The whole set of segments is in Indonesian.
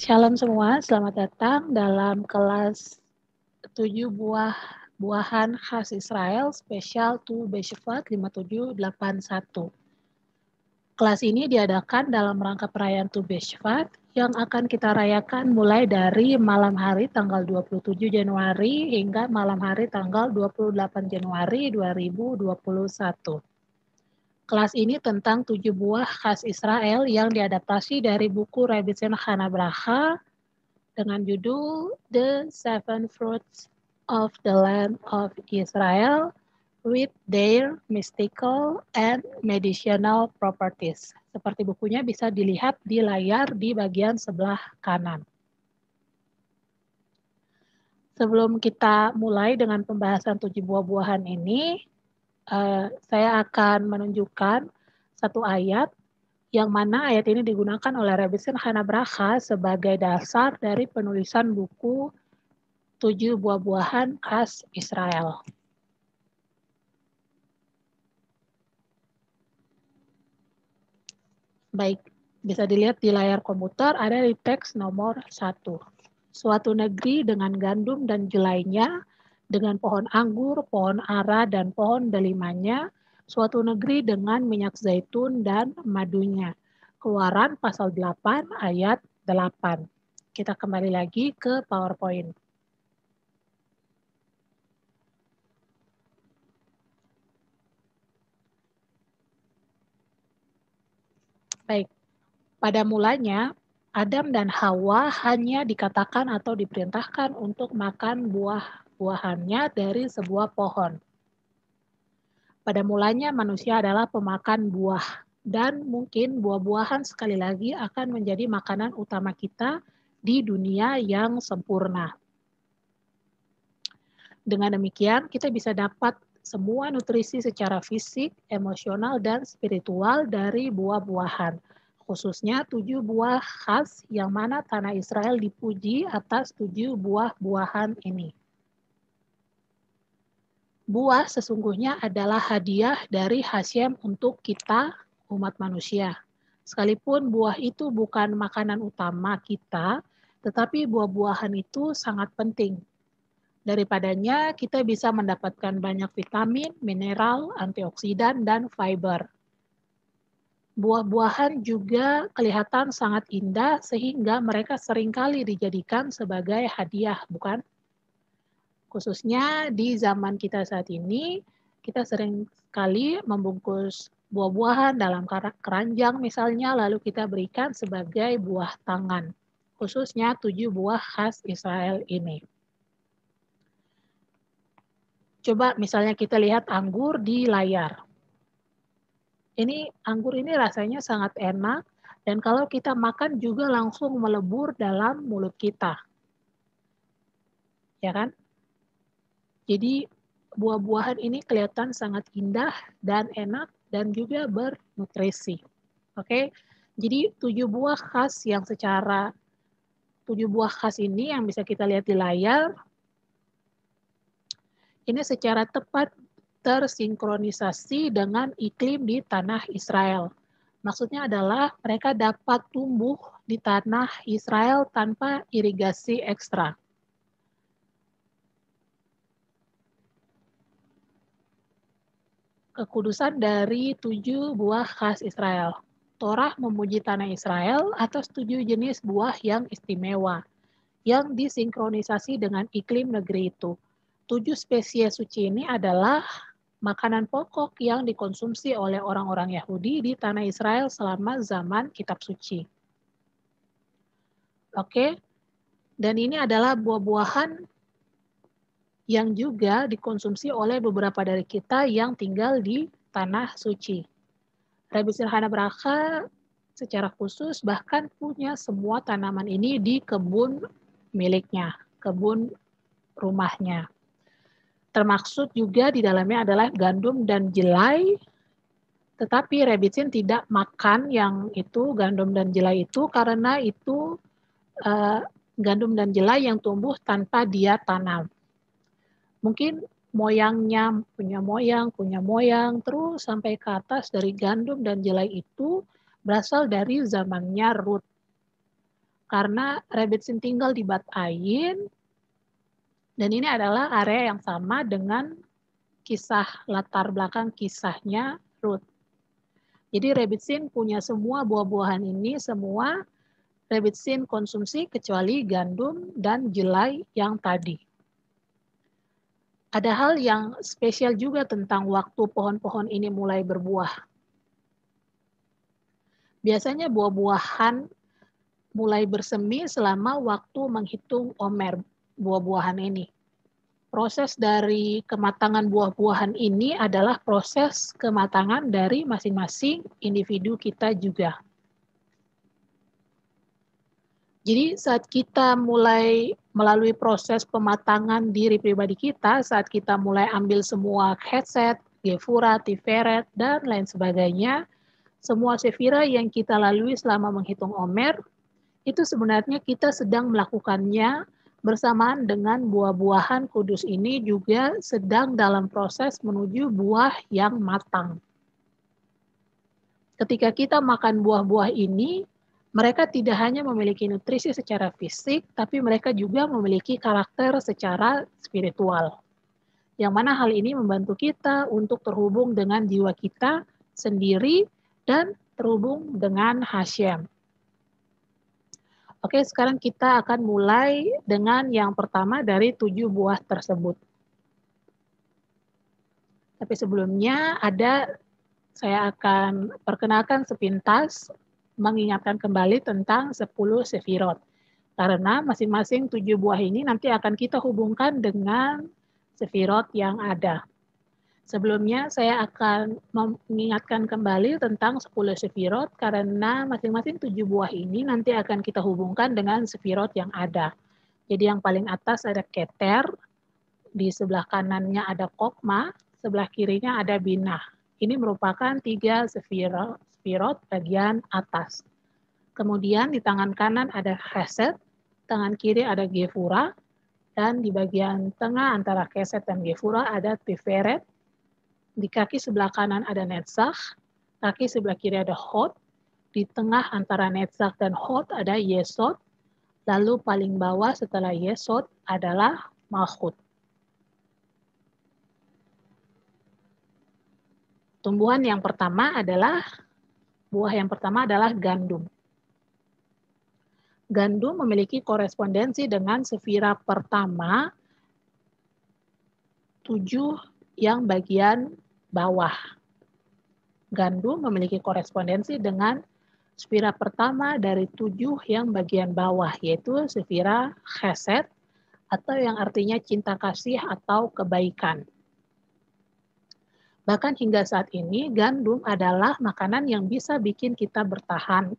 Shalom semua, selamat datang dalam kelas 7 buahan khas Israel spesial Tu B'Shvat 5781. Kelas ini diadakan dalam rangka perayaan Tu B'Shvat yang akan kita rayakan mulai dari malam hari tanggal 27 Januari hingga malam hari tanggal 28 Januari 2021. Kelas ini tentang 7 buah khas Israel yang diadaptasi dari buku Rebbetzin Chana Bracha dengan judul The Seven Fruits of the Land of Israel with Their Mystical and Medicinal Properties. Seperti bukunya bisa dilihat di layar di bagian sebelah kanan. Sebelum kita mulai dengan pembahasan 7 buah-buahan ini, saya akan menunjukkan satu ayat yang mana ayat ini digunakan oleh Rebbetzin Chana Bracha sebagai dasar dari penulisan buku 7 buah-buahan khas Israel. Baik, bisa dilihat di layar komputer ada di teks nomor 1. Suatu negeri dengan gandum dan jelainya, dengan pohon anggur, pohon ara, dan pohon delimanya, suatu negeri dengan minyak zaitun dan madunya. Keluaran pasal 8 ayat 8. Kita kembali lagi ke PowerPoint. Baik, pada mulanya Adam dan Hawa hanya dikatakan atau diperintahkan untuk makan buah-buahannya dari sebuah pohon. Pada mulanya manusia adalah pemakan buah dan mungkin buah-buahan sekali lagi akan menjadi makanan utama kita di dunia yang sempurna. Dengan demikian kita bisa dapat semua nutrisi secara fisik, emosional, dan spiritual dari buah-buahan. Khususnya 7 buah khas yang mana tanah Israel dipuji atas 7 buah-buahan ini. Buah sesungguhnya adalah hadiah dari Hashem untuk kita, umat manusia. Sekalipun buah itu bukan makanan utama kita, tetapi buah-buahan itu sangat penting. Daripadanya kita bisa mendapatkan banyak vitamin, mineral, antioksidan, dan fiber. Buah-buahan juga kelihatan sangat indah sehingga mereka seringkali dijadikan sebagai hadiah, bukan? Khususnya di zaman kita saat ini, kita sering sekali membungkus buah-buahan dalam keranjang misalnya, lalu kita berikan sebagai buah tangan. Khususnya 7 buah khas Israel ini. Coba misalnya kita lihat anggur di layar. Ini anggur ini rasanya sangat enak dan kalau kita makan juga langsung melebur dalam mulut kita. Ya kan? Jadi buah-buahan ini kelihatan sangat indah dan enak dan juga bernutrisi. Oke. Jadi 7 buah khas yang 7 buah khas ini yang bisa kita lihat di layar ini secara tepat tersinkronisasi dengan iklim di tanah Israel. Maksudnya adalah mereka dapat tumbuh di tanah Israel tanpa irigasi ekstra. Kekudusan dari 7 buah khas Israel. Torah memuji tanah Israel atas 7 jenis buah yang istimewa, yang disinkronisasi dengan iklim negeri itu. 7 spesies suci ini adalah makanan pokok yang dikonsumsi oleh orang-orang Yahudi di tanah Israel selama zaman kitab suci. Oke, dan ini adalah buah-buahan yang juga dikonsumsi oleh beberapa dari kita yang tinggal di tanah suci. Rebbetzin Chana Bracha secara khusus bahkan punya semua tanaman ini di kebun miliknya, kebun rumahnya. Termaksud juga di dalamnya adalah gandum dan jelai, tetapi Rebbetzin tidak makan yang itu, gandum dan jelai itu, karena itu gandum dan jelai yang tumbuh tanpa dia tanam. Mungkin moyangnya punya moyang, terus sampai ke atas dari gandum dan jelai itu berasal dari zamannya Ruth. karena Rebbitzin tinggal di Bat Ain, dan ini adalah area yang sama dengan kisah latar belakang kisahnya Ruth. Jadi Rebbitzin punya semua buah-buahan ini, semua Rebbitzin konsumsi kecuali gandum dan jelai yang tadi. Ada hal yang spesial juga tentang waktu pohon-pohon ini mulai berbuah. Biasanya buah-buahan mulai bersemi selama waktu menghitung omer buah-buahan ini. Proses dari kematangan buah-buahan ini adalah proses kematangan dari masing-masing individu kita juga. Jadi saat kita mulai melalui proses pematangan diri pribadi kita, saat kita mulai ambil semua headset, Gefura, Tiferet, dan lain sebagainya, semua sefira yang kita lalui selama menghitung omer, itu sebenarnya kita sedang melakukannya bersamaan dengan buah-buahan kudus ini juga sedang dalam proses menuju buah yang matang. Ketika kita makan buah-buah ini, mereka tidak hanya memiliki nutrisi secara fisik, tapi mereka juga memiliki karakter secara spiritual. Yang mana hal ini membantu kita untuk terhubung dengan jiwa kita sendiri dan terhubung dengan Hashem. Oke, sekarang kita akan mulai dengan yang pertama dari 7 buah tersebut. Tapi sebelumnya saya akan perkenalkan sepintas mengingatkan kembali tentang 10 sefirot. Karena masing-masing 7 buah ini nanti akan kita hubungkan dengan sefirot yang ada. Sebelumnya saya akan mengingatkan kembali tentang 10 sefirot karena masing-masing 7 buah ini nanti akan kita hubungkan dengan sefirot yang ada. Jadi yang paling atas ada Keter, di sebelah kanannya ada Kokma, sebelah kirinya ada Binah. Ini merupakan 3 sefirot bagian atas. Kemudian di tangan kanan ada Chesed, tangan kiri ada Gefura, dan di bagian tengah antara Chesed dan Gefura ada Tiferet. Di kaki sebelah kanan ada Netzach, kaki sebelah kiri ada Hod, di tengah antara Netzach dan Hod ada Yesod, lalu paling bawah setelah Yesod adalah Malchut. Buah yang pertama adalah gandum. Gandum memiliki korespondensi dengan sefira pertama 7 yang bagian bawah. Gandum memiliki korespondensi dengan sefira pertama dari 7 yang bagian bawah, yaitu sefira Chesed, atau yang artinya cinta kasih atau kebaikan. Bahkan hingga saat ini, gandum adalah makanan yang bisa bikin kita bertahan.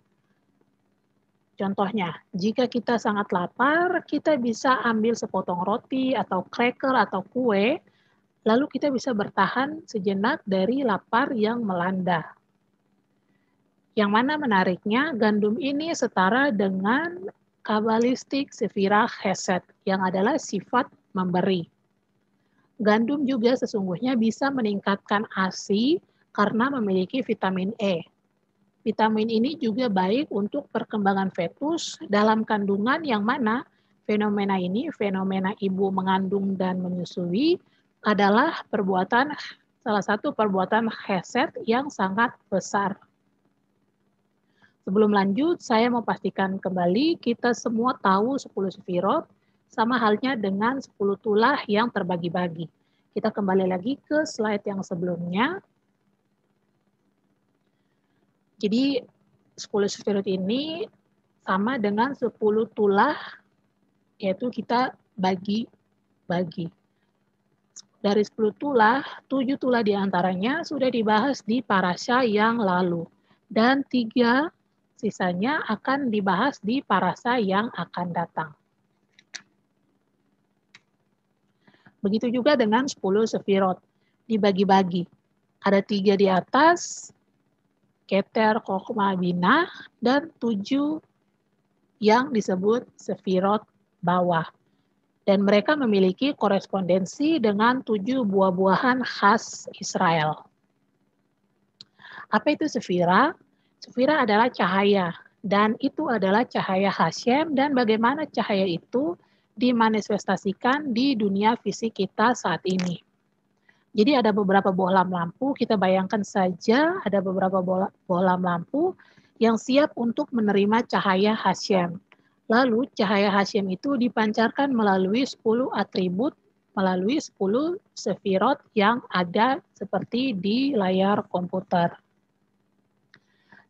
Contohnya, jika kita sangat lapar, kita bisa ambil sepotong roti atau cracker atau kue, lalu kita bisa bertahan sejenak dari lapar yang melanda. Yang mana menariknya, gandum ini setara dengan kabalistik sefira Chesed, yang adalah sifat memberi. Gandum juga sesungguhnya bisa meningkatkan ASI karena memiliki vitamin E. Vitamin ini juga baik untuk perkembangan fetus dalam kandungan yang mana fenomena ini, fenomena ibu mengandung dan menyusui, adalah salah satu perbuatan Chesed yang sangat besar. Sebelum lanjut, saya mau pastikan kembali kita semua tahu 10 sefirot, sama halnya dengan 10 tulah yang terbagi-bagi. Kita kembali lagi ke slide yang sebelumnya. Jadi 10 sefirot ini sama dengan 10 tulah, yaitu kita bagi-bagi. Dari 10 tulah, 7 tulah diantaranya sudah dibahas di parasha yang lalu. Dan 3 sisanya akan dibahas di parasha yang akan datang. Begitu juga dengan 10 sefirot, dibagi-bagi. Ada 3 di atas, Keter, Kokma, Binah, dan 7 yang disebut sefirot bawah. Dan mereka memiliki korespondensi dengan 7 buah-buahan khas Israel. Apa itu sefira? Sefira adalah cahaya. Dan itu adalah cahaya Hashem dan bagaimana cahaya itu dimanifestasikan di dunia fisik kita saat ini. Jadi ada beberapa bohlam lampu, kita bayangkan saja ada beberapa bohlam lampu yang siap untuk menerima cahaya Hashem. Lalu cahaya Hashem itu dipancarkan melalui 10 atribut, melalui 10 sefirot yang ada seperti di layar komputer.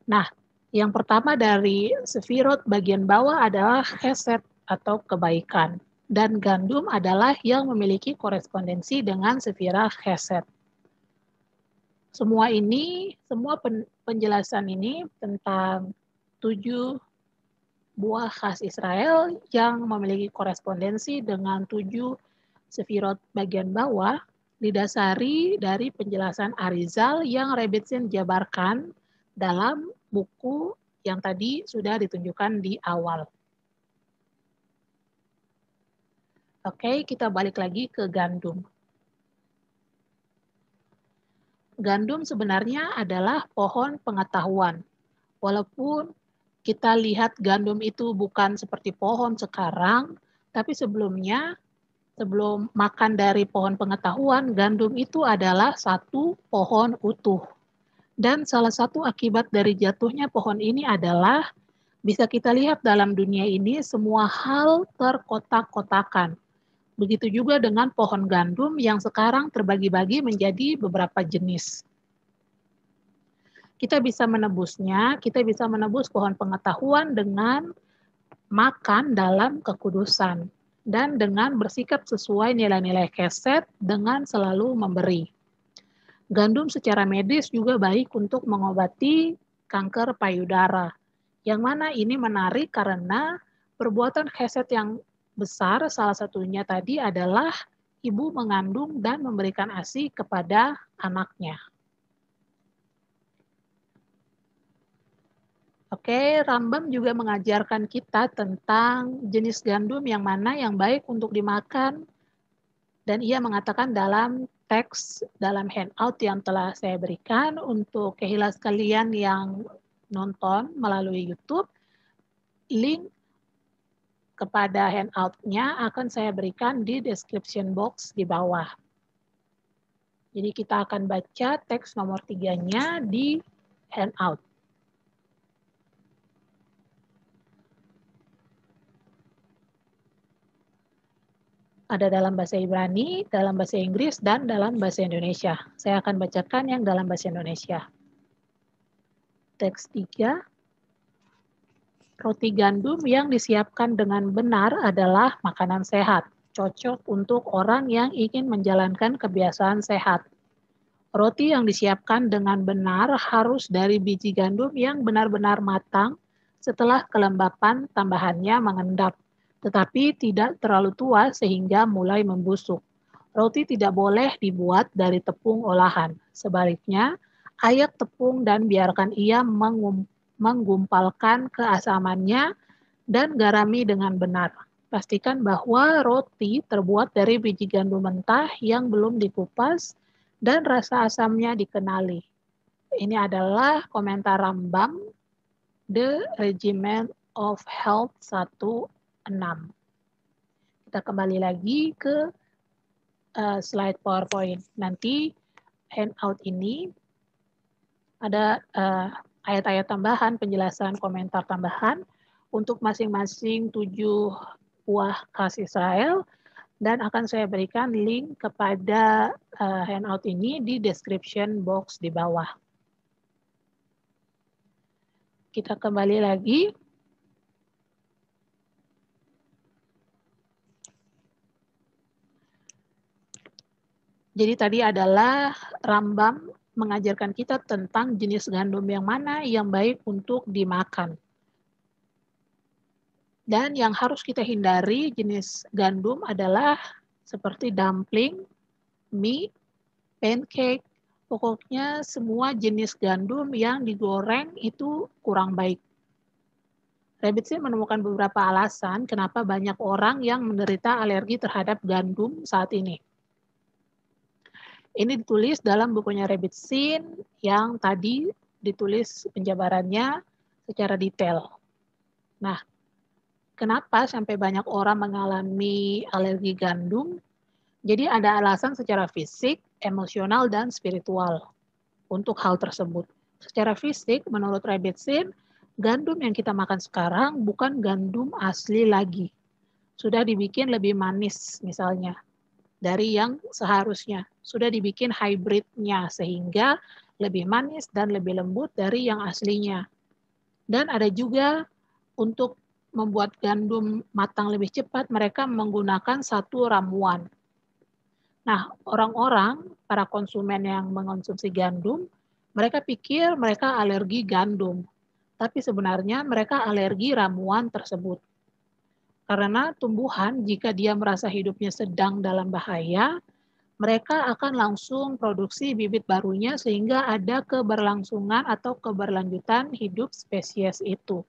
Nah, yang pertama dari sefirot bagian bawah adalah chesed atau kebaikan. Dan gandum adalah yang memiliki korespondensi dengan sefirah chesed. Semua penjelasan ini tentang 7 buah khas Israel yang memiliki korespondensi dengan 7 sefirot bagian bawah didasari dari penjelasan Arizal yang Rebbetzin jabarkan dalam buku yang tadi sudah ditunjukkan di awal. Oke, kita balik lagi ke gandum. Gandum sebenarnya adalah pohon pengetahuan. Walaupun kita lihat gandum itu bukan seperti pohon sekarang, tapi sebelumnya, sebelum makan dari pohon pengetahuan, gandum itu adalah satu pohon utuh. Dan salah satu akibat dari jatuhnya pohon ini adalah bisa kita lihat dalam dunia ini semua hal terkotak-kotakan. Begitu juga dengan pohon gandum yang sekarang terbagi-bagi menjadi beberapa jenis. Kita bisa menebusnya, kita bisa menebus pohon pengetahuan dengan makan dalam kekudusan dan dengan bersikap sesuai nilai-nilai chesed dengan selalu memberi. Gandum secara medis juga baik untuk mengobati kanker payudara. Yang mana ini menarik karena perbuatan chesed yang besar salah satunya tadi adalah ibu mengandung dan memberikan ASI kepada anaknya. Oke, Rambam juga mengajarkan kita tentang jenis gandum yang mana yang baik untuk dimakan. Dan ia mengatakan dalam teks, dalam handout yang telah saya berikan untuk kehilas kalian yang nonton melalui YouTube, link kepada handout-nya akan saya berikan di description box di bawah. Jadi kita akan baca teks nomor 3-nya di handout. Ada dalam bahasa Ibrani, dalam bahasa Inggris, dan dalam bahasa Indonesia. Saya akan bacakan yang dalam bahasa Indonesia. Teks 3. Roti gandum yang disiapkan dengan benar adalah makanan sehat, cocok untuk orang yang ingin menjalankan kebiasaan sehat. Roti yang disiapkan dengan benar harus dari biji gandum yang benar-benar matang setelah kelembapan tambahannya mengendap, tetapi tidak terlalu tua sehingga mulai membusuk. Roti tidak boleh dibuat dari tepung olahan. Sebaliknya, ayak tepung dan biarkan ia menggumpalkan keasamannya dan garami dengan benar. Pastikan bahwa roti terbuat dari biji gandum mentah yang belum dikupas dan rasa asamnya dikenali. Ini adalah komentar Rambam, The Regimen of Health 16. Kita kembali lagi ke slide PowerPoint. Nanti handout ini ada ayat-ayat tambahan, penjelasan komentar tambahan untuk masing-masing 7 buah khas Israel, dan akan saya berikan link kepada handout ini di description box di bawah. Kita kembali lagi. Jadi tadi adalah Rambam mengajarkan kita tentang jenis gandum yang mana yang baik untuk dimakan. Dan yang harus kita hindari jenis gandum adalah seperti dumpling, mie, pancake, pokoknya semua jenis gandum yang digoreng itu kurang baik. Rebbetzin menemukan beberapa alasan kenapa banyak orang yang menderita alergi terhadap gandum saat ini. Ini ditulis dalam bukunya Rebbetzin yang tadi ditulis penjabarannya secara detail. Nah, kenapa sampai banyak orang mengalami alergi gandum? Jadi ada alasan secara fisik, emosional, dan spiritual untuk hal tersebut. Secara fisik, menurut Rebbitzin, gandum yang kita makan sekarang bukan gandum asli lagi. Sudah dibikin lebih manis misalnya dari yang seharusnya. Sudah dibikin hybridnya sehingga lebih manis dan lebih lembut dari yang aslinya. Dan ada juga untuk membuat gandum matang lebih cepat, mereka menggunakan satu ramuan. Nah, orang-orang, para konsumen yang mengonsumsi gandum, mereka pikir mereka alergi gandum, tapi sebenarnya mereka alergi ramuan tersebut. Karena tumbuhan, jika dia merasa hidupnya sedang dalam bahaya, mereka akan langsung produksi bibit barunya sehingga ada keberlangsungan atau keberlanjutan hidup spesies itu.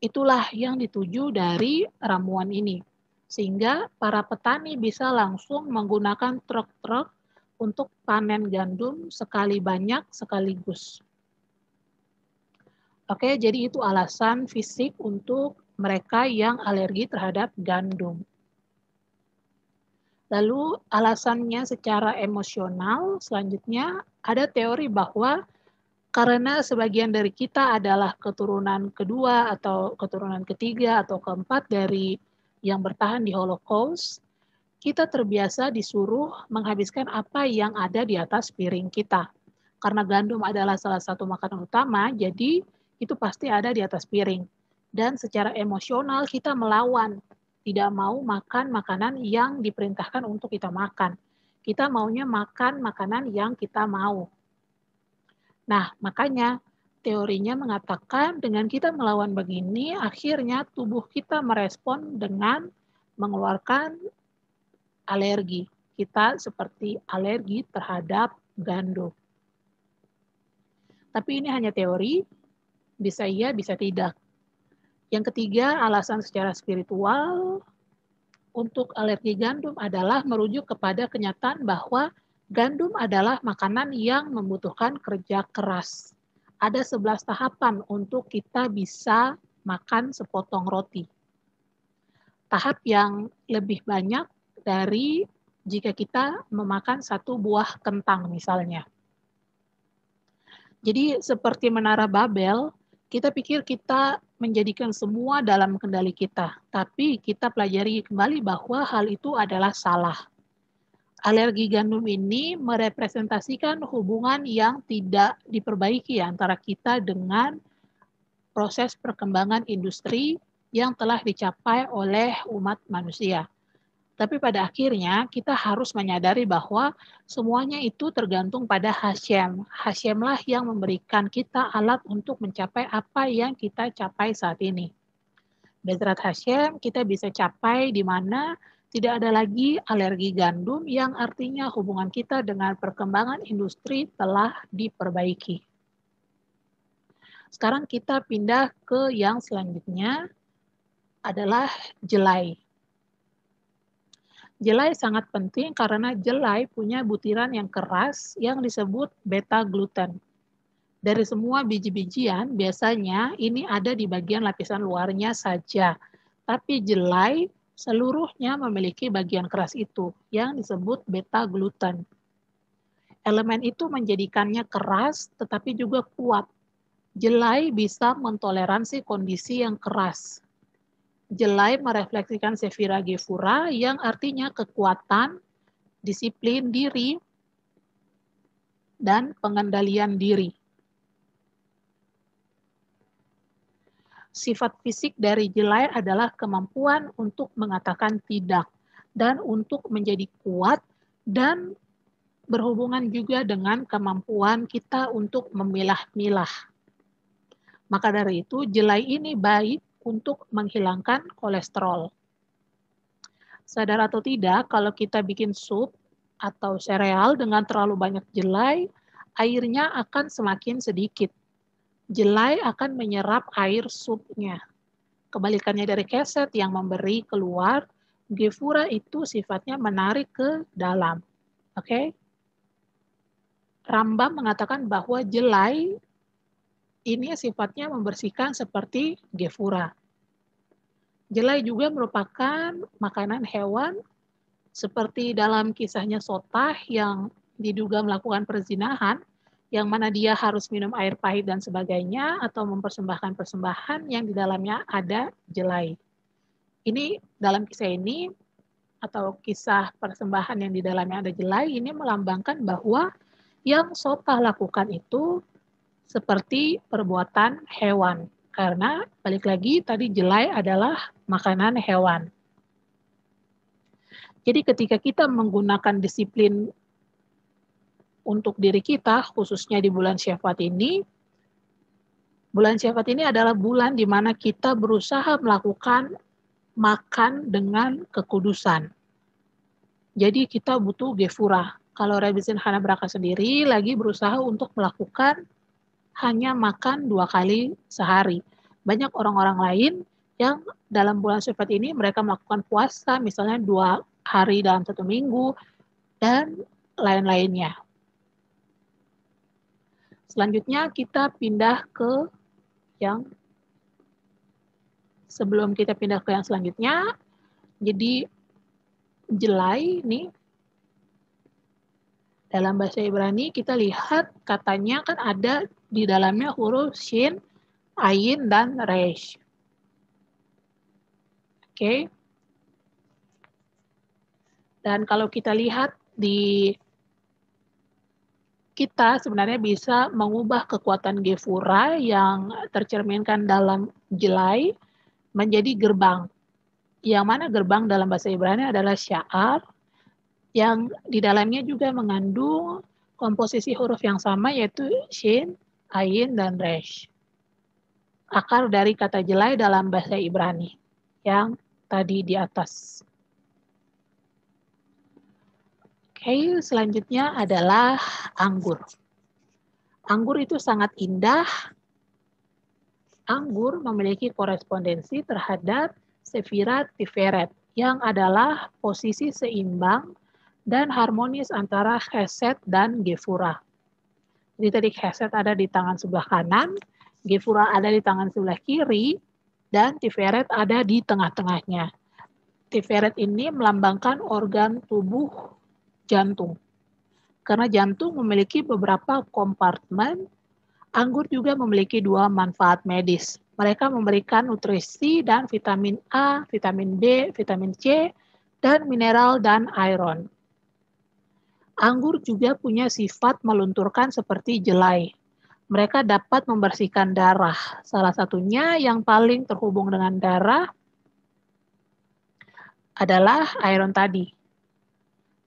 Itulah yang dituju dari ramuan ini. Sehingga para petani bisa langsung menggunakan truk-truk untuk panen gandum sekali banyak sekaligus. Oke, jadi itu alasan fisik untuk mereka yang alergi terhadap gandum. Lalu alasannya secara emosional, selanjutnya ada teori bahwa karena sebagian dari kita adalah keturunan kedua atau keturunan ketiga atau keempat dari yang bertahan di Holocaust, kita terbiasa disuruh menghabiskan apa yang ada di atas piring kita. Karena gandum adalah salah satu makanan utama, jadi itu pasti ada di atas piring. Dan secara emosional kita melawan, tidak mau makan makanan yang diperintahkan untuk kita makan. Kita maunya makan makanan yang kita mau. Nah, makanya teorinya mengatakan dengan kita melawan begini, akhirnya tubuh kita merespon dengan mengeluarkan alergi. Kita seperti alergi terhadap gandum. Tapi ini hanya teori, bisa iya, bisa tidak. Yang ketiga, alasan secara spiritual untuk alergi gandum adalah merujuk kepada kenyataan bahwa gandum adalah makanan yang membutuhkan kerja keras. Ada 11 tahapan untuk kita bisa makan sepotong roti. Tahap yang lebih banyak dari jika kita memakan satu buah kentang misalnya. Jadi seperti menara Babel, kita pikir kita menjadikan semua dalam kendali kita. Tapi kita pelajari kembali bahwa hal itu adalah salah. Alergi gandum ini merepresentasikan hubungan yang tidak diperbaiki antara kita dengan proses perkembangan industri yang telah dicapai oleh umat manusia. Tapi pada akhirnya kita harus menyadari bahwa semuanya itu tergantung pada Hashem. Hashemlah yang memberikan kita alat untuk mencapai apa yang kita capai saat ini. Bezrat Hashem kita bisa capai di mana tidak ada lagi alergi gandum yang artinya hubungan kita dengan perkembangan industri telah diperbaiki. Sekarang kita pindah ke yang selanjutnya adalah jelai. Jelai sangat penting karena jelai punya butiran yang keras yang disebut beta-gluten. Dari semua biji-bijian, biasanya ini ada di bagian lapisan luarnya saja. Tapi jelai seluruhnya memiliki bagian keras itu yang disebut beta-gluten. Elemen itu menjadikannya keras tetapi juga kuat. Jelai bisa mentoleransi kondisi yang keras. Jelai merefleksikan Sefira Gefura yang artinya kekuatan, disiplin diri, dan pengendalian diri. Sifat fisik dari jelai adalah kemampuan untuk mengatakan tidak dan untuk menjadi kuat dan berhubungan juga dengan kemampuan kita untuk memilah-milah. Maka dari itu, jelai ini baik untuk menghilangkan kolesterol. Sadar atau tidak, kalau kita bikin sup atau sereal dengan terlalu banyak jelai, airnya akan semakin sedikit. Jelai akan menyerap air supnya. Kebalikannya dari keset yang memberi keluar, gefura itu sifatnya menarik ke dalam. Oke? Rambam mengatakan bahwa jelai ini sifatnya membersihkan seperti gefura. Jelai juga merupakan makanan hewan seperti dalam kisahnya Sotah yang diduga melakukan perzinahan, yang mana dia harus minum air pahit dan sebagainya, atau mempersembahkan persembahan yang di dalamnya ada jelai. Ini dalam kisah ini, atau kisah persembahan yang di dalamnya ada jelai, ini melambangkan bahwa yang Sotah lakukan itu seperti perbuatan hewan. Karena balik lagi tadi jelai adalah makanan hewan. Jadi ketika kita menggunakan disiplin untuk diri kita, khususnya di bulan Syawal ini adalah bulan di mana kita berusaha melakukan makan dengan kekudusan. Jadi kita butuh gefura. Kalau Rabbi Hana Braka sendiri lagi berusaha untuk melakukan hanya makan 2 kali sehari. Banyak orang-orang lain yang dalam bulan Syawal ini mereka melakukan puasa misalnya 2 hari dalam 1 minggu dan lain-lainnya. Selanjutnya kita pindah ke yang sebelum kita pindah ke yang selanjutnya. Jadi jelai ini dalam bahasa Ibrani kita lihat katanya kan ada di dalamnya huruf shin, ain, dan resh. Oke. Dan kalau kita lihat kita sebenarnya bisa mengubah kekuatan gefura yang tercerminkan dalam jelai menjadi gerbang. Yang mana gerbang dalam bahasa Ibrani adalah sya'ar, yang di dalamnya juga mengandung komposisi huruf yang sama yaitu shin, ain, dan resh. Akar dari kata jelai dalam bahasa Ibrani yang tadi di atas. Oke, selanjutnya adalah anggur. Anggur itu sangat indah. Anggur memiliki korespondensi terhadap Sefirat Tiferet yang adalah posisi seimbang dan harmonis antara Chesed dan Gefura. Jadi tadi Chesed ada di tangan sebelah kanan, Gefura ada di tangan sebelah kiri, dan Tiferet ada di tengah-tengahnya. Tiferet ini melambangkan organ tubuh jantung. Karena jantung memiliki beberapa kompartemen, anggur juga memiliki 2 manfaat medis. Mereka memberikan nutrisi dan vitamin A, vitamin B, vitamin C, dan mineral dan iron. Anggur juga punya sifat melunturkan seperti jelai. Mereka dapat membersihkan darah. Salah satunya yang paling terhubung dengan darah adalah iron tadi.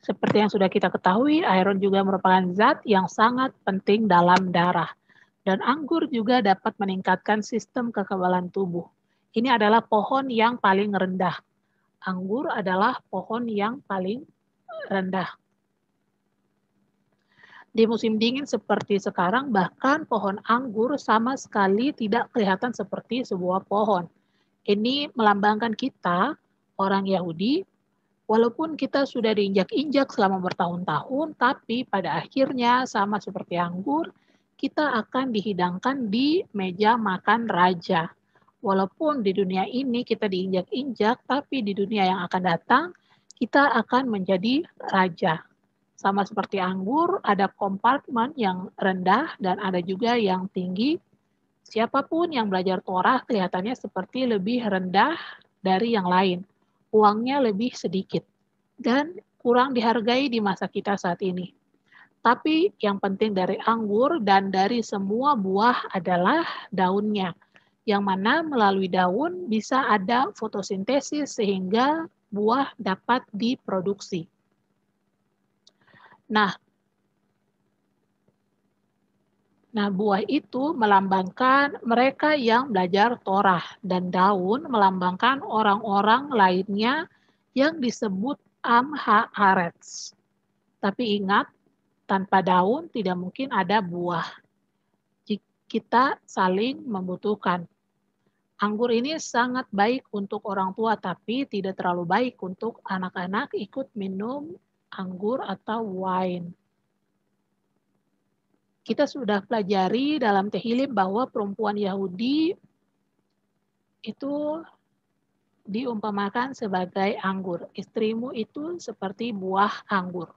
Seperti yang sudah kita ketahui, iron juga merupakan zat yang sangat penting dalam darah. Dan anggur juga dapat meningkatkan sistem kekebalan tubuh. Ini adalah pohon yang paling rendah. Anggur adalah pohon yang paling rendah. Di musim dingin seperti sekarang, bahkan pohon anggur sama sekali tidak kelihatan seperti sebuah pohon. Ini melambangkan kita, orang Yahudi, walaupun kita sudah diinjak-injak selama bertahun-tahun, tapi pada akhirnya sama seperti anggur, kita akan dihidangkan di meja makan raja. Walaupun di dunia ini kita diinjak-injak, tapi di dunia yang akan datang, kita akan menjadi raja. Sama seperti anggur, ada kompartemen yang rendah dan ada juga yang tinggi. Siapapun yang belajar Torah kelihatannya seperti lebih rendah dari yang lain. Uangnya lebih sedikit dan kurang dihargai di masa kita saat ini. Tapi yang penting dari anggur dan dari semua buah adalah daunnya, yang mana melalui daun bisa ada fotosintesis sehingga buah dapat diproduksi. Nah, buah itu melambangkan mereka yang belajar Torah dan daun melambangkan orang-orang lainnya yang disebut Am Haaretz. Tapi ingat, tanpa daun tidak mungkin ada buah. Kita saling membutuhkan. Anggur ini sangat baik untuk orang tua, tapi tidak terlalu baik untuk anak-anak ikut minum anggur atau wine. Kita sudah pelajari dalam Tehillim bahwa perempuan Yahudi itu diumpamakan sebagai anggur. Istrimu itu seperti buah anggur.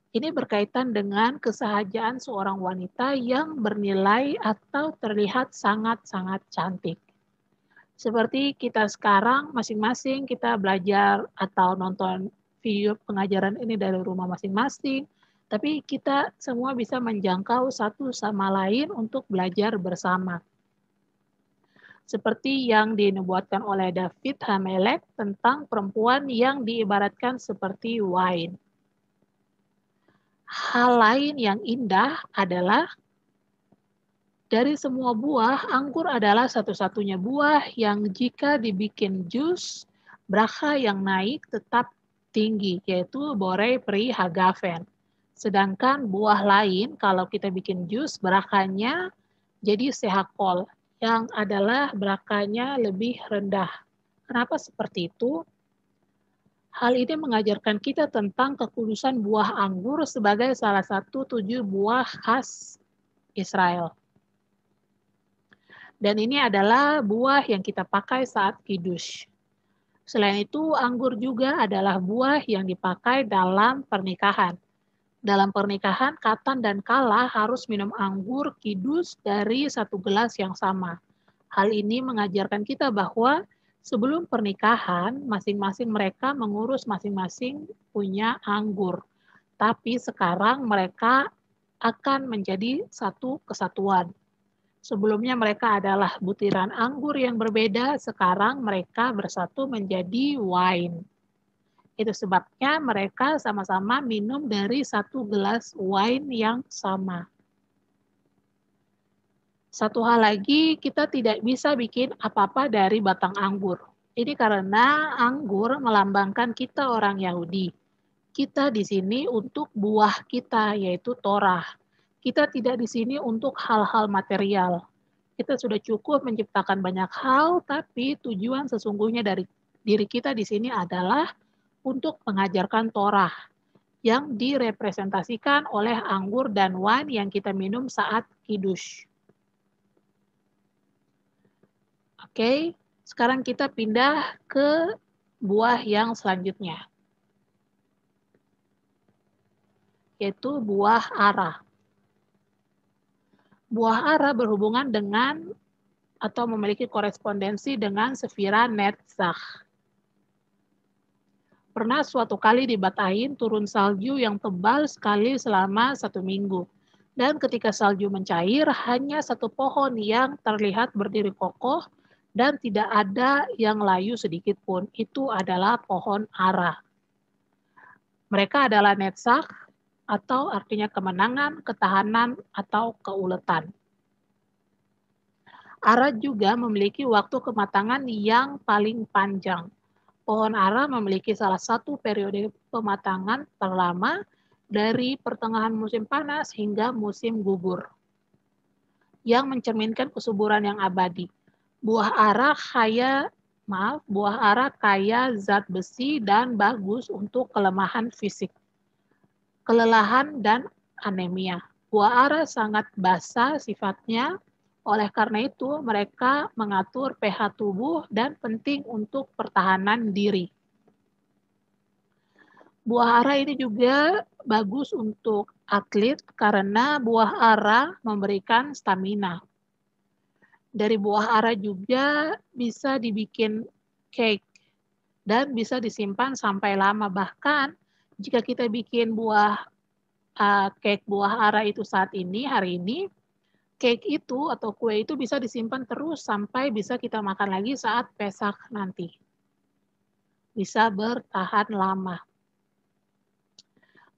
Ini berkaitan dengan kesahajaan seorang wanita yang bernilai atau terlihat sangat-sangat cantik. Seperti kita sekarang masing-masing kita belajar atau nonton video pengajaran ini dari rumah masing-masing, tapi kita semua bisa menjangkau satu sama lain untuk belajar bersama. Seperti yang dinubuatkan oleh David Hamelek tentang perempuan yang diibaratkan seperti wine. Hal lain yang indah adalah dari semua buah, anggur adalah satu-satunya buah yang jika dibikin jus, braka yang naik tetap tinggi, yaitu borei, peri, hagaven. Sedangkan buah lain, kalau kita bikin jus, brakanya jadi sehakol, yang adalah brakanya lebih rendah. Kenapa seperti itu? Hal ini mengajarkan kita tentang kekudusan buah anggur sebagai salah satu 7 buah khas Israel. Dan ini adalah buah yang kita pakai saat kiddush. Selain itu, anggur juga adalah buah yang dipakai dalam pernikahan. Dalam pernikahan, Katan dan Kala harus minum anggur kidus dari satu gelas yang sama. Hal ini mengajarkan kita bahwa sebelum pernikahan, masing-masing mereka mengurus masing-masing punya anggur. Tapi sekarang mereka akan menjadi satu kesatuan. Sebelumnya mereka adalah butiran anggur yang berbeda, sekarang mereka bersatu menjadi wine. Itu sebabnya mereka sama-sama minum dari satu gelas wine yang sama. Satu hal lagi, kita tidak bisa bikin apa-apa dari batang anggur. Ini karena anggur melambangkan kita orang Yahudi. Kita di sini untuk buah kita, yaitu Torah. Kita tidak di sini untuk hal-hal material. Kita sudah cukup menciptakan banyak hal, tapi tujuan sesungguhnya dari diri kita di sini adalah untuk mengajarkan Torah yang direpresentasikan oleh anggur dan wine yang kita minum saat kiddush. Oke, sekarang kita pindah ke buah yang selanjutnya, yaitu buah ara. Buah ara berhubungan dengan atau memiliki korespondensi dengan sefira Netzach. Pernah suatu kali di Batahin turun salju yang tebal sekali selama 1 minggu. Dan ketika salju mencair, hanya satu pohon yang terlihat berdiri kokoh dan tidak ada yang layu sedikit pun. Itu adalah pohon ara. Mereka adalah netzach atau artinya kemenangan, ketahanan, atau keuletan. Ara juga memiliki waktu kematangan yang paling panjang. Pohon ara memiliki salah satu periode pematangan terlama dari pertengahan musim panas hingga musim gugur, yang mencerminkan kesuburan yang abadi. Buah ara kaya zat besi dan bagus untuk kelemahan fisik, kelelahan dan anemia. Buah ara sangat basa sifatnya, oleh karena itu mereka mengatur pH tubuh dan penting untuk pertahanan diri. Buah ara ini juga bagus untuk atlet karena buah ara memberikan stamina. Dari buah ara juga bisa dibikin cake dan bisa disimpan sampai lama. Bahkan jika kita bikin cake buah ara itu saat ini, hari ini, cake itu atau kue itu bisa disimpan terus sampai bisa kita makan lagi saat Pesak nanti. Bisa bertahan lama.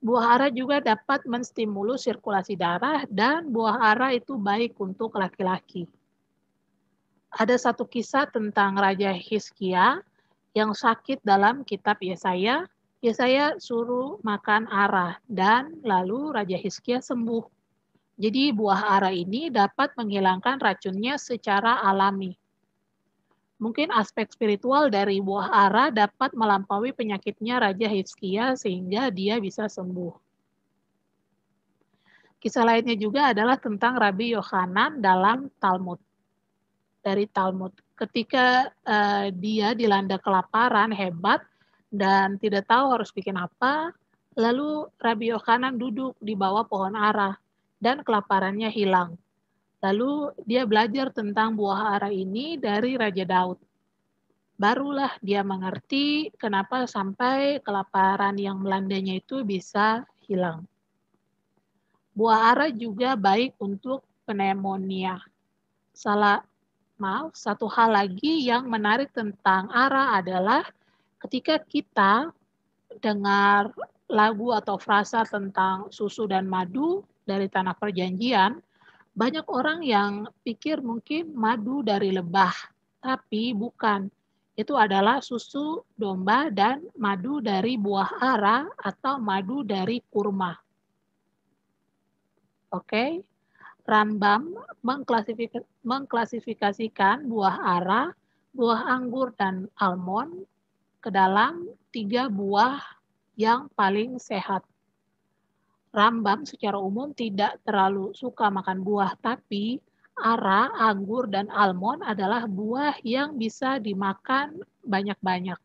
Buah ara juga dapat menstimulus sirkulasi darah dan buah ara itu baik untuk laki-laki. Ada satu kisah tentang Raja Hizkia yang sakit dalam kitab Yesaya. Yesaya suruh makan ara dan lalu Raja Hizkia sembuh. Jadi buah ara ini dapat menghilangkan racunnya secara alami. Mungkin aspek spiritual dari buah ara dapat melampaui penyakitnya Raja Hizkia sehingga dia bisa sembuh. Kisah lainnya juga adalah tentang Rabbi Yohanan dalam Talmud. Dari Talmud. Ketika dia dilanda kelaparan hebat dan tidak tahu harus bikin apa, lalu Rabi Yohanan duduk di bawah pohon ara dan kelaparannya hilang. Lalu dia belajar tentang buah ara ini dari Raja Daud. Barulah dia mengerti kenapa sampai kelaparan yang melandanya itu bisa hilang. Buah ara juga baik untuk pneumonia. Satu hal lagi yang menarik tentang ara adalah ketika kita dengar lagu atau frasa tentang susu dan madu dari Tanah Perjanjian, banyak orang yang pikir mungkin madu dari lebah, tapi bukan. Itu adalah susu domba dan madu dari buah ara atau madu dari kurma. Oke, Rambam mengklasifikasikan buah ara, buah anggur, dan almond ke dalam 3 buah yang paling sehat. Rambam secara umum tidak terlalu suka makan buah, tapi ara, anggur, dan almond adalah buah yang bisa dimakan banyak-banyak.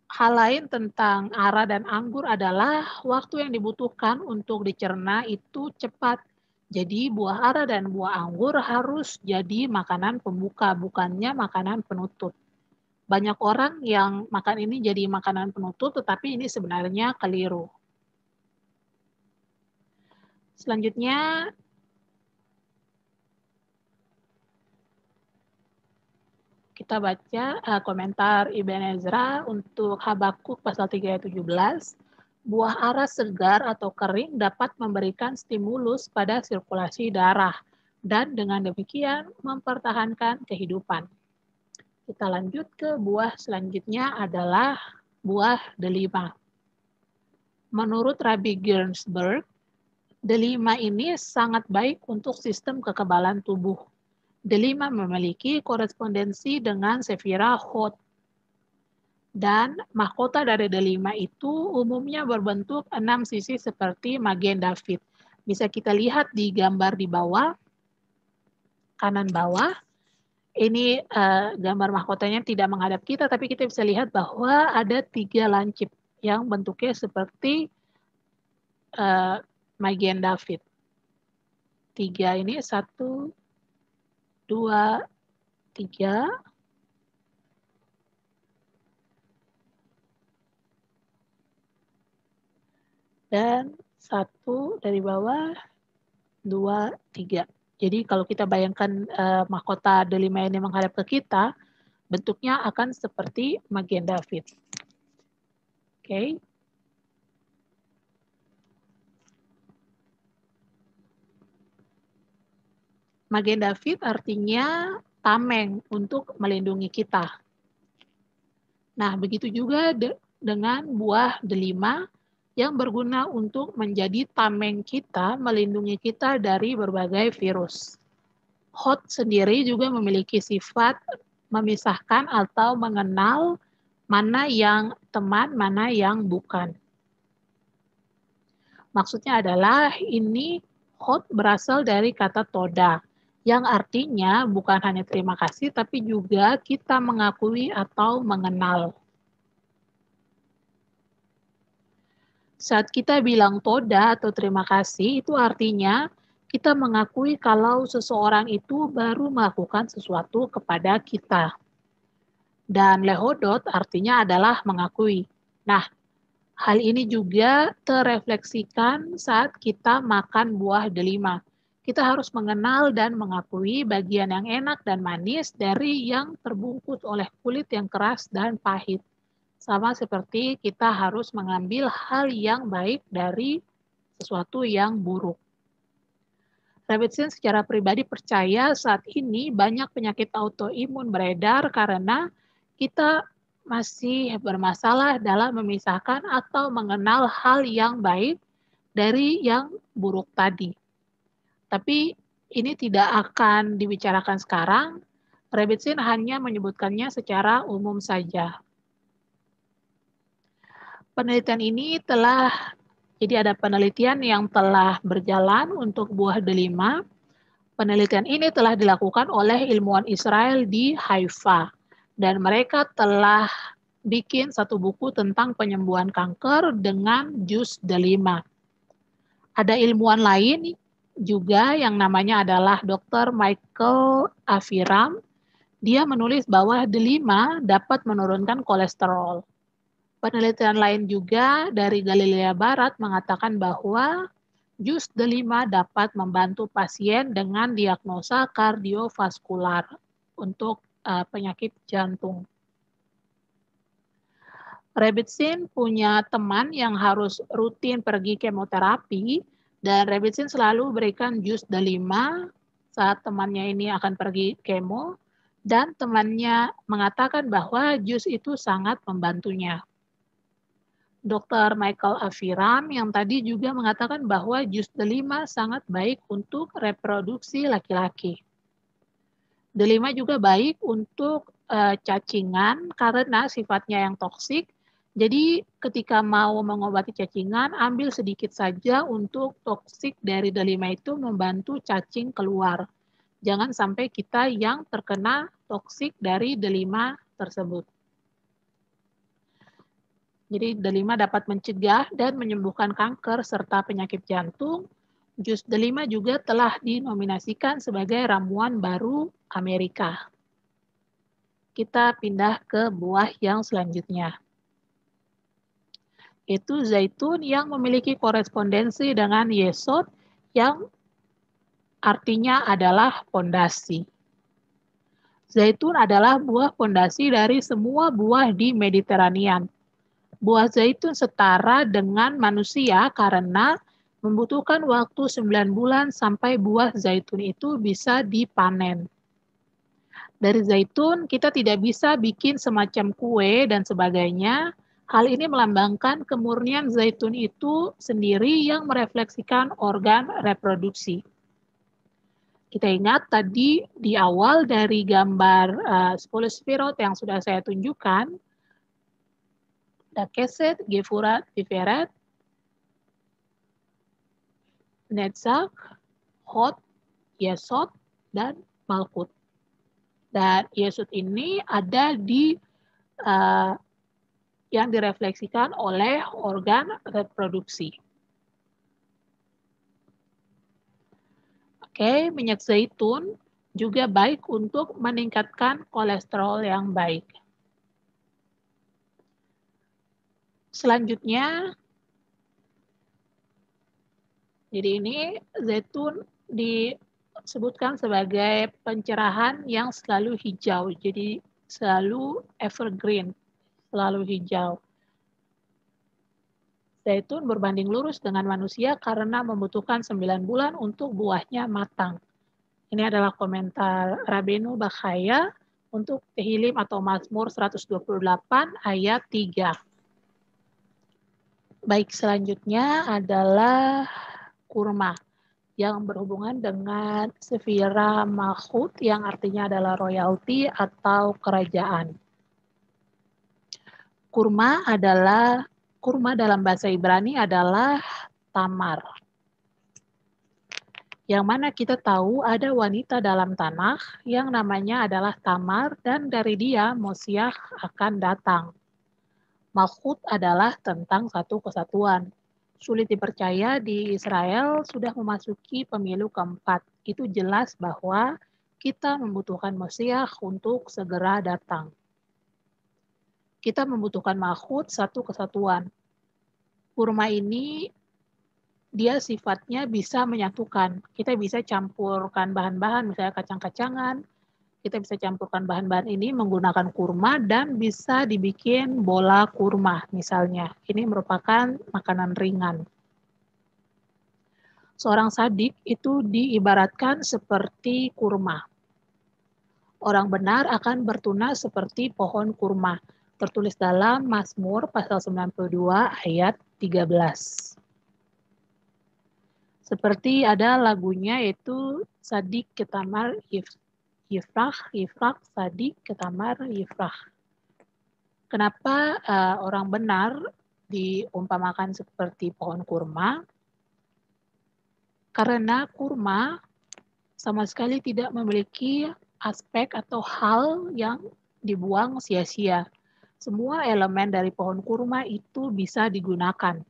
Hal lain tentang ara dan anggur adalah waktu yang dibutuhkan untuk dicerna itu cepat. Jadi buah ara dan buah anggur harus jadi makanan pembuka, bukannya makanan penutup. Banyak orang yang makan ini jadi makanan penutup, tetapi ini sebenarnya keliru. Selanjutnya, kita baca komentar Ibn Ezra untuk Habakuk pasal 3 ayat 17. Buah ara segar atau kering dapat memberikan stimulus pada sirkulasi darah dan dengan demikian mempertahankan kehidupan. Kita lanjut ke buah selanjutnya adalah buah delima. Menurut Rabbi Gernsberg, delima ini sangat baik untuk sistem kekebalan tubuh. Delima memiliki korespondensi dengan Sefira Hod. Dan mahkota dari delima itu umumnya berbentuk 6 sisi seperti Magen David. Bisa kita lihat di gambar di bawah, kanan bawah. Ini gambar mahkotanya tidak menghadap kita, tapi kita bisa lihat bahwa ada 3 lancip yang bentuknya seperti Magen David. 3 ini 1, 2, 3. Dan 1 dari bawah, 2, 3. Jadi kalau kita bayangkan mahkota delima ini menghadap ke kita, bentuknya akan seperti Magen David. Oke. Magen David artinya tameng untuk melindungi kita. Nah, begitu juga dengan buah delima yang berguna untuk menjadi tameng kita, melindungi kita dari berbagai virus. Hod sendiri juga memiliki sifat memisahkan atau mengenal mana yang teman, mana yang bukan. Maksudnya adalah ini Hod berasal dari kata toda, yang artinya bukan hanya terima kasih, tapi juga kita mengakui atau mengenal. Saat kita bilang toda atau terima kasih, itu artinya kita mengakui kalau seseorang itu baru melakukan sesuatu kepada kita. Dan lehodot artinya adalah mengakui. Nah, hal ini juga terefleksikan saat kita makan buah delima. Kita harus mengenal dan mengakui bagian yang enak dan manis dari yang terbungkus oleh kulit yang keras dan pahit. Sama seperti kita harus mengambil hal yang baik dari sesuatu yang buruk. Davidson secara pribadi percaya saat ini banyak penyakit autoimun beredar karena kita masih bermasalah dalam memisahkan atau mengenal hal yang baik dari yang buruk tadi. Tapi ini tidak akan dibicarakan sekarang. Davidson hanya menyebutkannya secara umum saja. Penelitian ini jadi ada penelitian yang telah berjalan untuk buah delima. Penelitian ini telah dilakukan oleh ilmuwan Israel di Haifa, dan mereka telah bikin satu buku tentang penyembuhan kanker dengan jus delima. Ada ilmuwan lain juga yang namanya adalah Dr. Michael Aviram. Dia menulis bahwa delima dapat menurunkan kolesterol. Penelitian lain juga dari Galilea Barat mengatakan bahwa jus delima dapat membantu pasien dengan diagnosa kardiovaskular untuk penyakit jantung. Rebitsin punya teman yang harus rutin pergi kemoterapi, dan Rebitsin selalu berikan jus delima saat temannya ini akan pergi kemo, dan temannya mengatakan bahwa jus itu sangat membantunya. Dr. Michael Aviram yang tadi juga mengatakan bahwa jus delima sangat baik untuk reproduksi laki-laki. Delima juga baik untuk cacingan karena sifatnya yang toksik. Jadi ketika mau mengobati cacingan, ambil sedikit saja untuk toksik dari delima itu membantu cacing keluar. Jangan sampai kita yang terkena toksik dari delima tersebut. Jadi delima dapat mencegah dan menyembuhkan kanker serta penyakit jantung. Jus delima juga telah dinominasikan sebagai ramuan baru Amerika. Kita pindah ke buah yang selanjutnya. Itu zaitun yang memiliki korespondensi dengan yesod yang artinya adalah pondasi. Zaitun adalah buah pondasi dari semua buah di Mediterania. Buah zaitun setara dengan manusia karena membutuhkan waktu 9 bulan sampai buah zaitun itu bisa dipanen. Dari zaitun kita tidak bisa bikin semacam kue dan sebagainya. Hal ini melambangkan kemurnian zaitun itu sendiri yang merefleksikan organ reproduksi. Kita ingat tadi di awal dari gambar spoilspirot yang sudah saya tunjukkan, Dakeset, Gefurat, Viveret, Netzach, Hot, Yesod, dan Malkut. Dan Yesod ini ada di yang direfleksikan oleh organ reproduksi. Oke, minyak zaitun juga baik untuk meningkatkan kolesterol yang baik. Selanjutnya, jadi ini zaitun disebutkan sebagai pencerahan yang selalu hijau. Jadi selalu evergreen, selalu hijau. Zaitun berbanding lurus dengan manusia karena membutuhkan 9 bulan untuk buahnya matang. Ini adalah komentar Rabbeinu Bachaya untuk Tehillim atau Mazmur 128 ayat 3. Baik, selanjutnya adalah kurma yang berhubungan dengan Sefira Malchut yang artinya adalah royalty atau kerajaan. Kurma dalam bahasa Ibrani adalah tamar. Yang mana kita tahu ada wanita dalam tanah yang namanya adalah Tamar dan dari dia Mosiah akan datang. Malchut adalah tentang satu kesatuan. Sulit dipercaya di Israel sudah memasuki pemilu keempat. Itu jelas bahwa kita membutuhkan Mesias untuk segera datang. Kita membutuhkan Malchut, satu kesatuan. Kurma ini dia sifatnya bisa menyatukan. Kita bisa campurkan bahan-bahan, misalnya kacang-kacangan. Kita bisa campurkan bahan-bahan ini menggunakan kurma dan bisa dibikin bola kurma misalnya. Ini merupakan makanan ringan. Seorang sadik itu diibaratkan seperti kurma. Orang benar akan bertunas seperti pohon kurma. Tertulis dalam Mazmur pasal 92 ayat 13. Seperti ada lagunya yaitu Sadik Ketamar Yifrach, Sadik Ketamar Yifrach. Kenapa orang benar diumpamakan seperti pohon kurma? Karena kurma sama sekali tidak memiliki aspek atau hal yang dibuang sia-sia. Semua elemen dari pohon kurma itu bisa digunakan.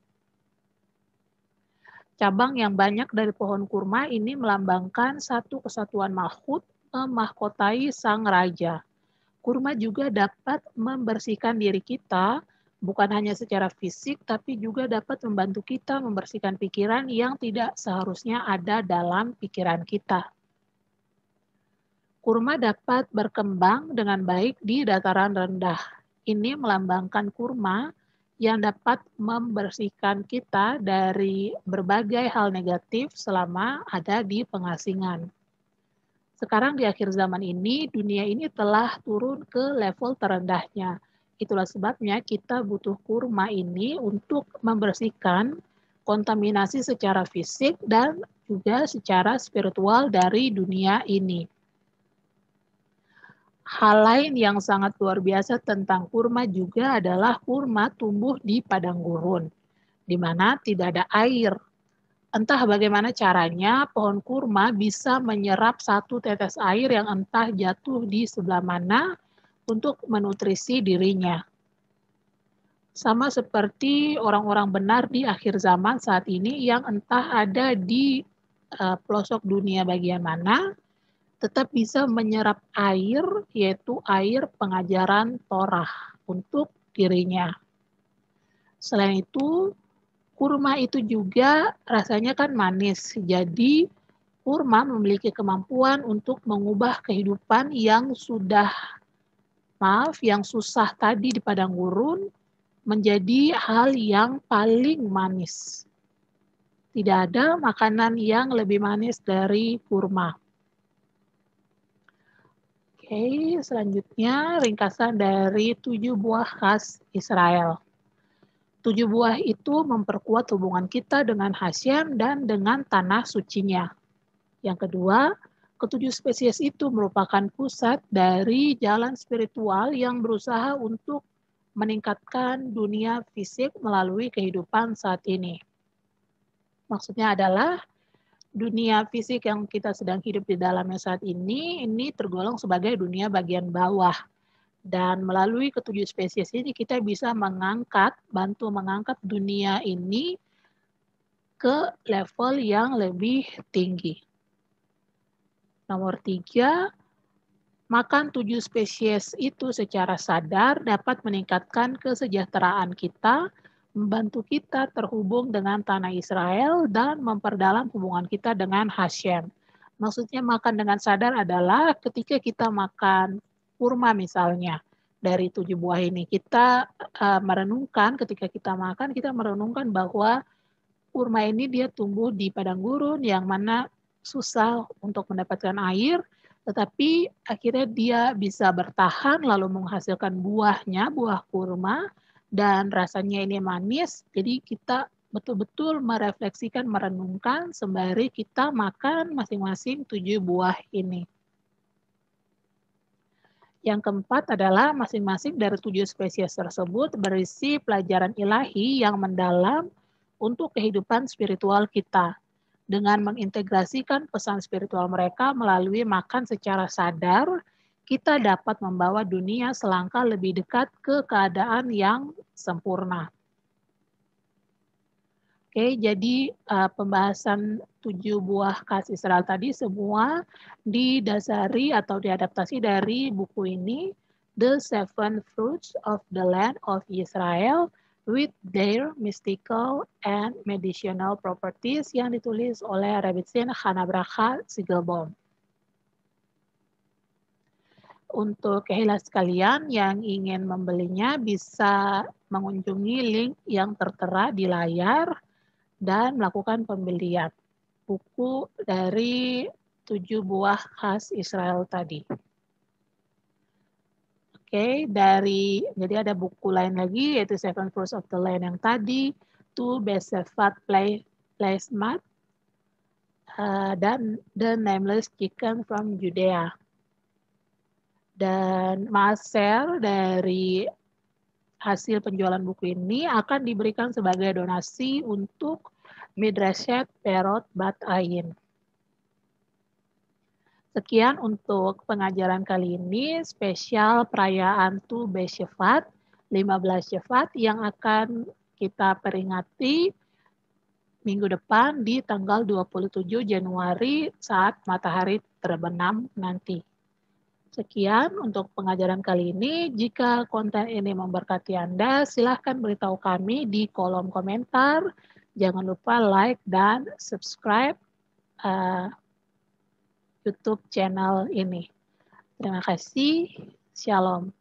Cabang yang banyak dari pohon kurma ini melambangkan satu kesatuan malhut memahkotai sang raja. Kurma juga dapat membersihkan diri kita, bukan hanya secara fisik, tapi juga dapat membantu kita membersihkan pikiran yang tidak seharusnya ada dalam pikiran kita. Kurma dapat berkembang dengan baik di dataran rendah. Ini melambangkan kurma yang dapat membersihkan kita dari berbagai hal negatif selama ada di pengasingan. Sekarang di akhir zaman ini, dunia ini telah turun ke level terendahnya. Itulah sebabnya kita butuh kurma ini untuk membersihkan kontaminasi secara fisik dan juga secara spiritual dari dunia ini. Hal lain yang sangat luar biasa tentang kurma juga adalah kurma tumbuh di padang gurun, di mana tidak ada air. Entah bagaimana caranya, pohon kurma bisa menyerap satu tetes air yang entah jatuh di sebelah mana untuk menutrisi dirinya. Sama seperti orang-orang benar di akhir zaman saat ini yang entah ada di pelosok dunia bagian mana, tetap bisa menyerap air, yaitu air pengajaran Torah untuk dirinya. Selain itu, kurma itu juga rasanya kan manis. Jadi kurma memiliki kemampuan untuk mengubah kehidupan yang yang susah tadi di padang gurun menjadi hal yang paling manis. Tidak ada makanan yang lebih manis dari kurma. Oke, selanjutnya ringkasan dari 7 buah khas Israel. 7 buah itu memperkuat hubungan kita dengan Hashem dan dengan tanah sucinya. Yang kedua, ketujuh spesies itu merupakan pusat dari jalan spiritual yang berusaha untuk meningkatkan dunia fisik melalui kehidupan saat ini. Maksudnya adalah dunia fisik yang kita sedang hidup di dalamnya saat ini tergolong sebagai dunia bagian bawah. Dan melalui ketujuh spesies ini kita bisa bantu mengangkat dunia ini ke level yang lebih tinggi. Nomor 3, makan 7 spesies itu secara sadar dapat meningkatkan kesejahteraan kita, membantu kita terhubung dengan tanah Israel, dan memperdalam hubungan kita dengan Hashem. Maksudnya makan dengan sadar adalah ketika kita makan kurma misalnya, dari 7 buah ini, kita merenungkan, ketika kita makan, kita merenungkan bahwa kurma ini dia tumbuh di padang gurun yang mana susah untuk mendapatkan air, tetapi akhirnya dia bisa bertahan lalu menghasilkan buahnya, buah kurma, dan rasanya ini manis. Jadi kita betul-betul merefleksikan, merenungkan sembari kita makan masing-masing 7 buah ini. Yang keempat adalah masing-masing dari 7 spesies tersebut berisi pelajaran ilahi yang mendalam untuk kehidupan spiritual kita. Dengan mengintegrasikan pesan spiritual mereka melalui makan secara sadar, kita dapat membawa dunia selangkah lebih dekat ke keadaan yang sempurna. Oke, jadi pembahasan 7 buah khas Israel tadi semua didasari atau diadaptasi dari buku ini, The Seven Fruits of the Land of Israel with their mystical and medicinal properties yang ditulis oleh Rebbetzin Chana Bracha Sigelbaum. Untuk kehilas sekalian yang ingin membelinya bisa mengunjungi link yang tertera di layar dan melakukan pembelian buku dari 7 buah khas Israel tadi. Oke, jadi ada buku lain lagi yaitu Seven Fruits of the Land yang tadi, To Besefat Placemat, dan The Nameless Chicken from Judea. Dan maaser dari hasil penjualan buku ini akan diberikan sebagai donasi untuk Midrashet Perot Bat Ayin. Sekian untuk pengajaran kali ini, spesial perayaan Tu B'Shvat, 15 Shvat yang akan kita peringati minggu depan di tanggal 27 Januari saat matahari terbenam nanti. Sekian untuk pengajaran kali ini. Jika konten ini memberkati Anda, silahkan beritahu kami di kolom komentar. Jangan lupa like dan subscribe YouTube channel ini. Terima kasih. Shalom.